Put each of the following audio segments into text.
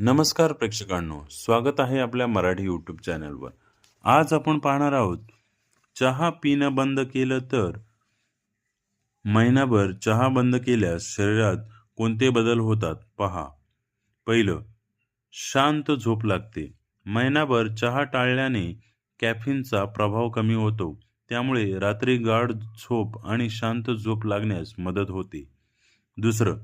नमस्कार प्रेक्षकांनो, स्वागत आहे आपल्या मराठी यूट्यूब चॅनलवर. आज आपण पाहणार आहोत, चहा पिणं बंद केलं तर महिनाभर चहा बंद केल्यास शरीरात कोणते बदल होतात पहा. पहिलं, शांत झोप लागते. महिनाभर चहा टाळल्याने कॅफीनचा प्रभाव कमी होतो. त्यामुळे रात्री गाढ झोप आणि शांत झोप लागण्यास मदत होते. दुसरं,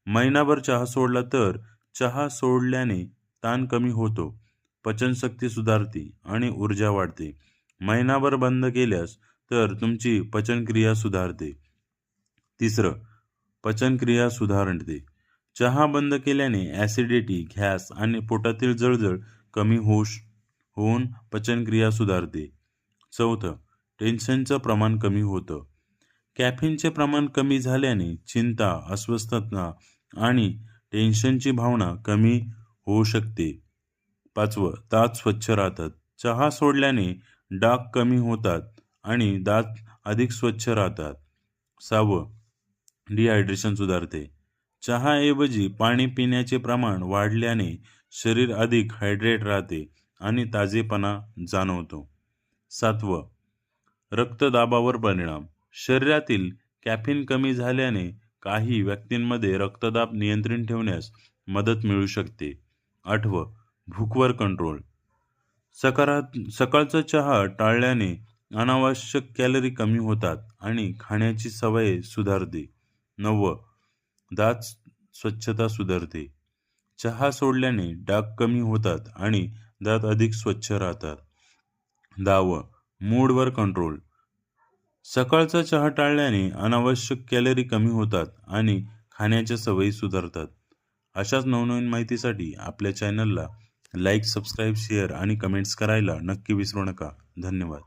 महिनाभर चहा सोडला तर चहा सोडल्याने ताण कमी होतो, पचनशक्ती सुधारते आणि ऊर्जा वाढते. महिनाभर बंद केल्यास तर तुमची पचनक्रिया सुधारते. तिसरं, पचनक्रिया सुधारते. चहा बंद केल्याने ॲसिडिटी, गॅस आणि पोटातील जळजळ कमी होऊन पचनक्रिया सुधारते. चौथं, टेन्शनचं प्रमाण कमी होतं. कॅफीनचे प्रमाण कमी झाल्याने चिंता, अस्वस्थता आणि टेन्शनची भावना कमी होऊ शकते. पाचवं, दात स्वच्छ राहतात. चहा सोडल्याने डाग कमी होतात आणि दात अधिक स्वच्छ राहतात. सहावं, डिहायड्रेशन सुधारते. चहाऐवजी पाणी पिण्याचे प्रमाण वाढल्याने शरीर अधिक हायड्रेट राहते आणि ताजेपणा जाणवतो. सातवं, रक्तदाबावर परिणाम. शरीरातील कॅफीन कमी झाल्याने काही व्यक्तींमध्ये रक्तदाब नियंत्रित ठेवण्यास मदत मिळू शकते. आठवं, भूकवर कंट्रोल. सकाळचा चहा टाळल्याने अनावश्यक कॅलरी कमी होतात आणि खाण्याची सवय सुधारते. नववं, दात स्वच्छता सुधारते. चहा सोडल्याने डाग कमी होतात आणि दात अधिक स्वच्छ राहतात. 10वं, मूडवर कंट्रोल. सकाळचा चहा टाळल्याने अनावश्यक कॅलरी कमी होतात आणि खाण्याच्या सवयी सुधारतात. अशाच नवनवीन माहितीसाठी आपल्या चॅनलला लाईक, सबस्क्राईब, शेअर आणि कमेंट्स करायला नक्की विसरू नका. धन्यवाद.